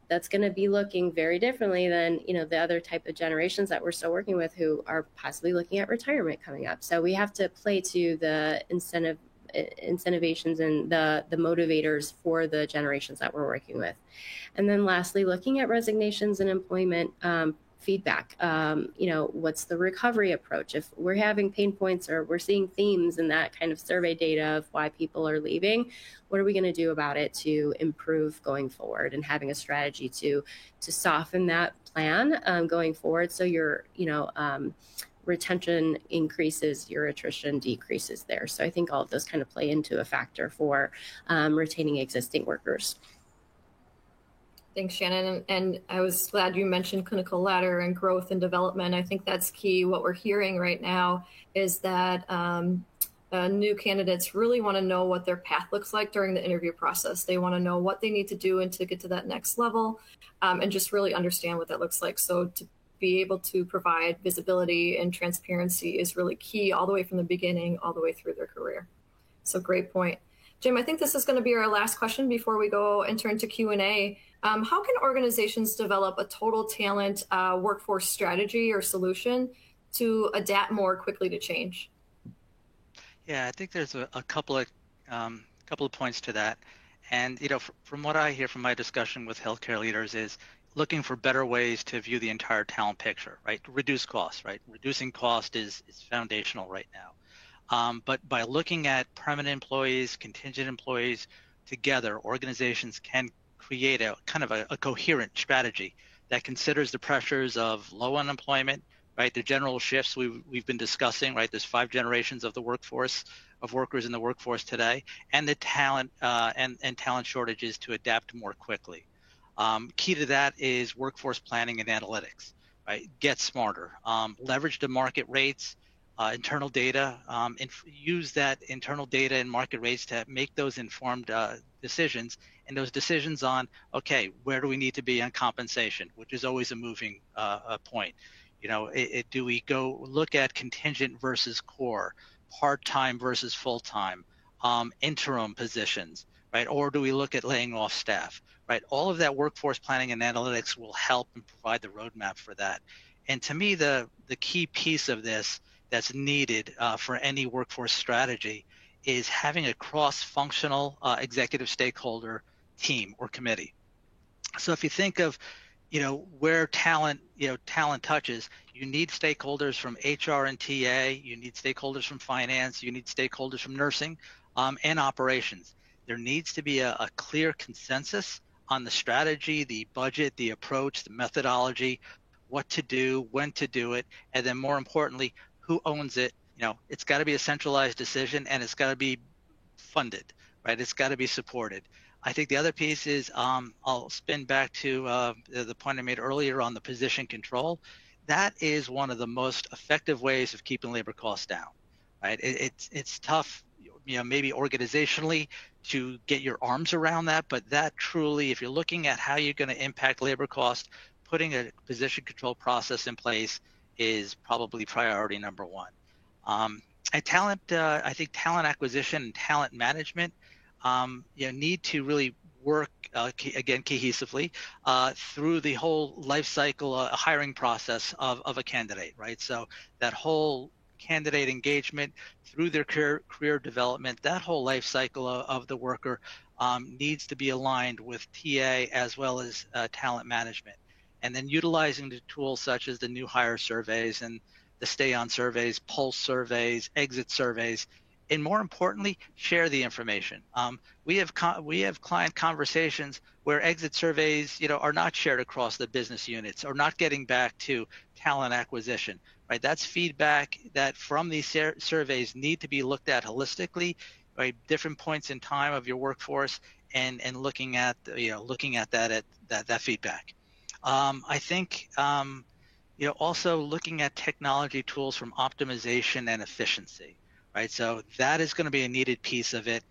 [SPEAKER 4] that's going to be looking very differently than, the other type of generations that we're still working with who are possibly looking at retirement coming up. So we have to play to the incentivations and the motivators for the generations that we're working with. And then lastly, looking at resignations and employment feedback. What's the recovery approach? If we're having pain points or we're seeing themes in that kind of survey data of why people are leaving, what are we going to do about it to improve going forward, and having a strategy to soften that plan going forward, so your retention increases, your attrition decreases there. So I think all of those kind of play into a factor for retaining existing workers.
[SPEAKER 2] Thanks, Shannon. And I was glad you mentioned clinical ladder and growth and development. I think that's key. What we're hearing right now is that new candidates really want to know what their path looks like during the interview process. They want to know what they need to do and to get to that next level, and just really understand what that looks like. So to be able to provide visibility and transparency is really key, all the way from the beginning, all the way through their career. So great point. Jim, I think this is going to be our last question before we go and turn to Q&A. How can organizations develop a total talent workforce strategy or solution to adapt more quickly to change?
[SPEAKER 3] Yeah, I think there's a couple of points to that. And from what I hear from my discussion with healthcare leaders is looking for better ways to view the entire talent picture, right? Reduce costs, right? Reducing cost is foundational right now. But by looking at permanent employees, contingent employees together, organizations can create a kind of a coherent strategy that considers the pressures of low unemployment, right? The general shifts we've been discussing, right? There's 5 generations of the workforce, of workers in the workforce today, and the talent and talent shortages to adapt more quickly. Key to that is workforce planning and analytics, right? Get smarter, leverage the market rates, internal data, and use that internal data and market rates to make those informed decisions, and those decisions on, okay, where do we need to be on compensation, which is always a moving point. Do we go look at contingent versus core, part-time versus full-time, interim positions, right? Or do we look at laying off staff, right? All of that workforce planning and analytics will help and provide the roadmap for that. And to me, the key piece of this that's needed for any workforce strategy is having a cross-functional executive stakeholder team or committee. So if you think of, where talent touches, you need stakeholders from HR and TA, you need stakeholders from finance, you need stakeholders from nursing and operations. There needs to be a clear consensus on the strategy, the budget, the approach, the methodology, what to do, when to do it, and then more importantly, who owns it. It's got to be a centralized decision, and it's got to be funded, right? It's got to be supported. I think the other piece is I'll spin back to the point I made earlier on the position control. That is one of the most effective ways of keeping labor costs down, right? It's tough, maybe organizationally to get your arms around that, but that truly, if you're looking at how you're going to impact labor costs, putting a position control process in place is probably priority number one. And talent, I think talent acquisition and talent management, need to really work again cohesively through the whole life cycle hiring process of a candidate, right? So that whole candidate engagement through their career development, that whole life cycle of the worker needs to be aligned with TA as well as talent management. And then utilizing the tools such as the new hire surveys and the stay on surveys, pulse surveys, exit surveys, and more importantly, share the information. We have client conversations where exit surveys, are not shared across the business units or not getting back to talent acquisition, right? That's feedback that from these surveys need to be looked at holistically, right? Different points in time of your workforce and looking at that feedback. I think also looking at technology tools from optimization and efficiency. Right, so that is going to be a needed piece of it,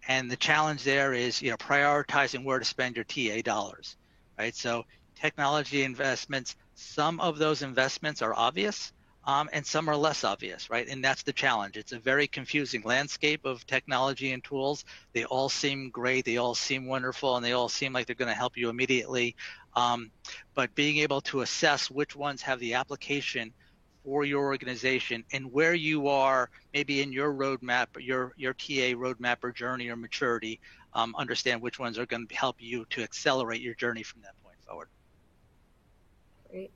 [SPEAKER 3] and the challenge there is prioritizing where to spend your TA dollars. Right, so technology investments, some of those investments are obvious, and some are less obvious. Right, and that's the challenge. It's a very confusing landscape of technology and tools. They all seem great, they all seem wonderful, and they all seem like they're going to help you immediately. But being able to assess which ones have the application for your organization and where you are maybe in your roadmap, your TA roadmap or journey or maturity, understand which ones are going to help you to accelerate your journey from that point forward.
[SPEAKER 2] Great.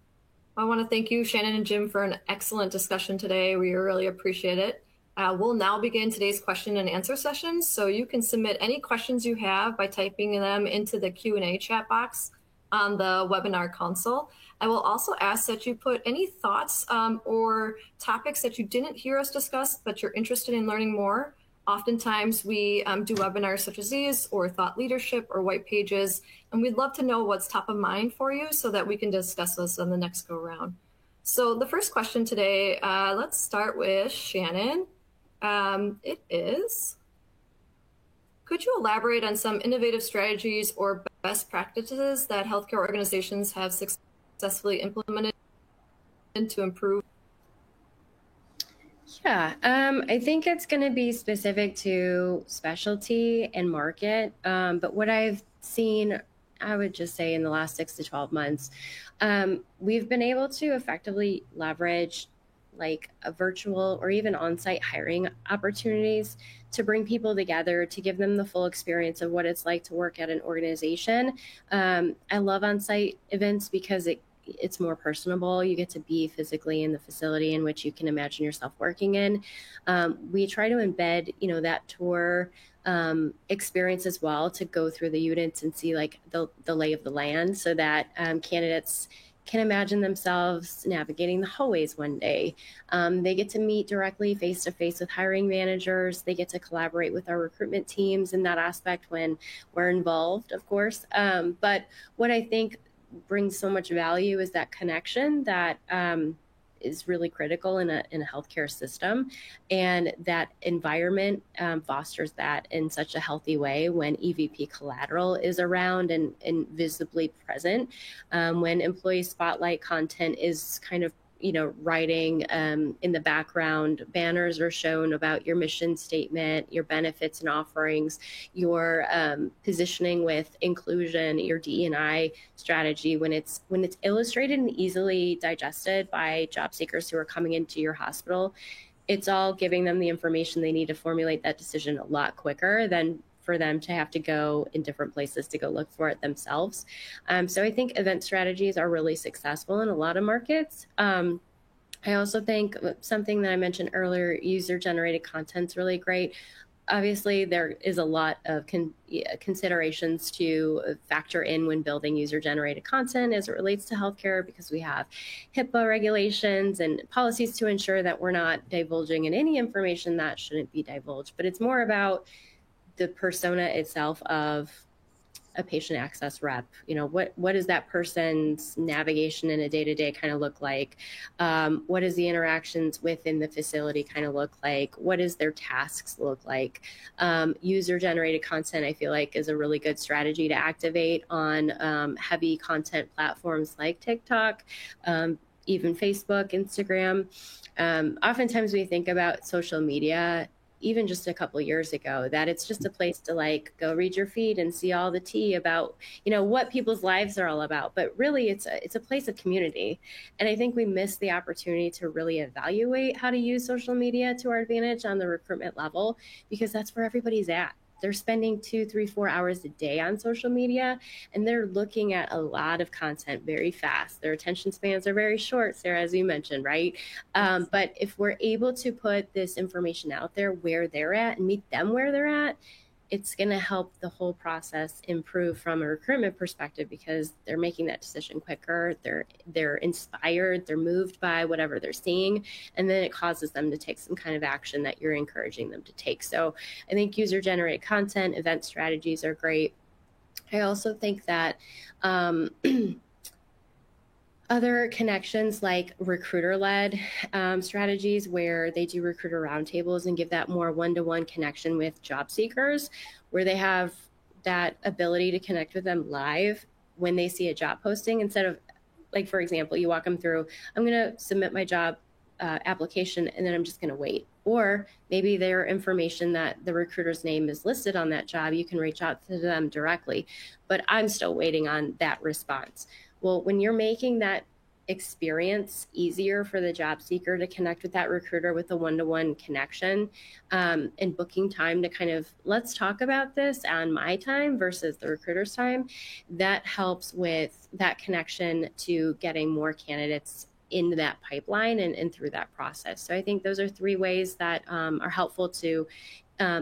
[SPEAKER 2] I want to thank you, Shannon and Jim, for an excellent discussion today. We really appreciate it. We'll now begin today's question and answer session. So you can submit any questions you have by typing them into the Q&A chat box on the webinar console. I will also ask that you put any thoughts or topics that you didn't hear us discuss, but you're interested in learning more. Oftentimes we do webinars such as these or thought leadership or white pages, and we'd love to know what's top of mind for you so that we can discuss this on the next go round. So the first question today, let's start with Shannon. It is, could you elaborate on some innovative strategies or best practices that healthcare organizations have successfully implemented to improve?
[SPEAKER 4] Yeah, I think it's going to be specific to specialty and market. But what I've seen, I would just say in the last 6 to 12 months, we've been able to effectively leverage like a virtual or even on-site hiring opportunities to bring people together, to give them the full experience of what it's like to work at an organization. I love on-site events because it's more personable. You get to be physically in the facility in which you can imagine yourself working in. We try to embed, that tour experience as well, to go through the units and see like the lay of the land, so that candidates can imagine themselves navigating the hallways one day. They get to meet directly face-to-face with hiring managers. They get to collaborate with our recruitment teams in that aspect when we're involved, of course. But what I think brings so much value is that connection that is really critical in a healthcare system, and that environment fosters that in such a healthy way when EVP collateral is around and visibly present, when employee spotlight content is kind of writing in the background. Banners are shown about your mission statement, your benefits and offerings, your positioning with inclusion, your DE&I strategy. When it's illustrated and easily digested by job seekers who are coming into your hospital, it's all giving them the information they need to formulate that decision a lot quicker than for them to have to go in different places to go look for it themselves. So I think event strategies are really successful in a lot of markets. I also think something that I mentioned earlier, user-generated content is really great. Obviously, there is a lot of considerations to factor in when building user-generated content as it relates to healthcare, because we have HIPAA regulations and policies to ensure that we're not divulging in any information that shouldn't be divulged. But it's more about the persona itself of a patient access rep. What does that person's navigation in a day-to-day kind of look like? What does the interactions within the facility kind of look like? What does their tasks look like? User-generated content, I feel like, is a really good strategy to activate on heavy content platforms like TikTok, even Facebook, Instagram. Oftentimes we think about social media, even just a couple of years ago, that it's just a place to go read your feed and see all the tea about, what people's lives are all about. But really it's a place of community. And I think we miss the opportunity to really evaluate how to use social media to our advantage on the recruitment level, because that's where everybody's at. They're spending 2, 3, 4 hours a day on social media, and they're looking at a lot of content very fast. Their attention spans are very short, Sarah, as you mentioned, right? But if we're able to put this information out there where they're at and meet them where they're at, it's going to help the whole process improve from a recruitment perspective, because they're making that decision quicker. They're inspired, they're moved by whatever they're seeing, and then it causes them to take some kind of action that you're encouraging them to take. So I think user-generated content, event strategies are great. I also think that other connections like recruiter-led strategies, where they do recruiter roundtables and give that more one-to-one connection with job seekers, where they have that ability to connect with them live when they see a job posting, instead of, for example, you walk them through, I'm going to submit my job application and then I'm just going to wait. Or maybe their information that the recruiter's name is listed on that job, you can reach out to them directly, but I'm still waiting on that response. Well, when you're making that experience easier for the job seeker to connect with that recruiter with a one-to-one connection, and booking time to kind of, let's talk about this on my time versus the recruiter's time, that helps with that connection to getting more candidates into that pipeline and through that process. So I think those are 3 ways that are helpful to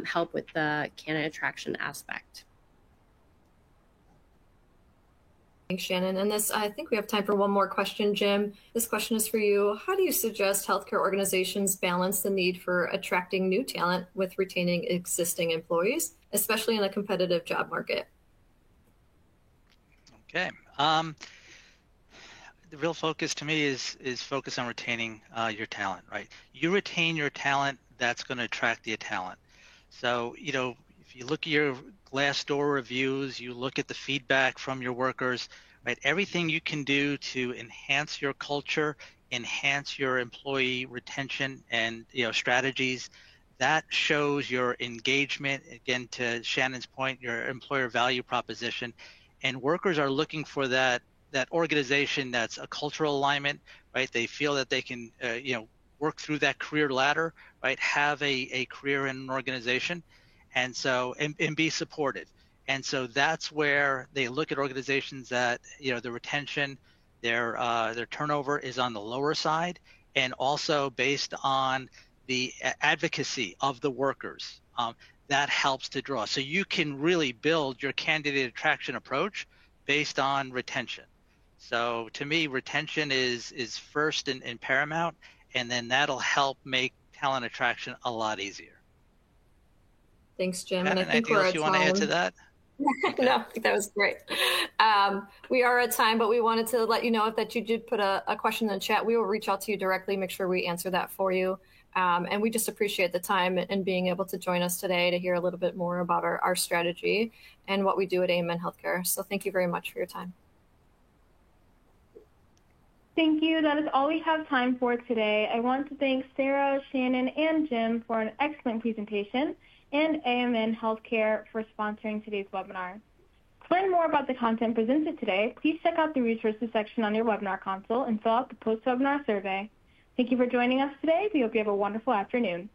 [SPEAKER 4] help with the candidate attraction aspect.
[SPEAKER 2] Thanks, Shannon. And I think we have time for one more question, Jim. This question is for you. How do you suggest healthcare organizations balance the need for attracting new talent with retaining existing employees, especially in a competitive job market?
[SPEAKER 3] Okay. The real focus to me is focus on retaining your talent, right? You retain your talent, that's going to attract the talent. So, if you look at your Glassdoor reviews, you look at the feedback from your workers, right? Everything you can do to enhance your culture, enhance your employee retention and strategies, that shows your engagement. Again, to Shannon's point, your employer value proposition, and workers are looking for that organization that's a cultural alignment, right? They feel that they can work through that career ladder, right? Have a career in an organization. And so, and be supported. And so that's where they look at organizations that, the retention, their turnover is on the lower side, and also based on the advocacy of the workers. That helps to draw. So you can really build your candidate attraction approach based on retention. So to me, retention is first and paramount, and then that'll help make talent attraction a lot easier.
[SPEAKER 2] Thanks, Jim.
[SPEAKER 3] And I think we're at time. You want to add to that?
[SPEAKER 2] Okay. No, I think that was great. We are at time, but we wanted to let you know that you did put a question in the chat. We will reach out to you directly, make sure we answer that for you. And we just appreciate the time and being able to join us today to hear a little bit more about our strategy and what we do at AMN Healthcare. So thank you very much for your time.
[SPEAKER 1] Thank you. That is all we have time for today. I want to thank Sarah, Shannon, and Jim for an excellent presentation, and AMN Healthcare for sponsoring today's webinar. To learn more about the content presented today, please check out the resources section on your webinar console and fill out the post-webinar survey. Thank you for joining us today. We hope you have a wonderful afternoon.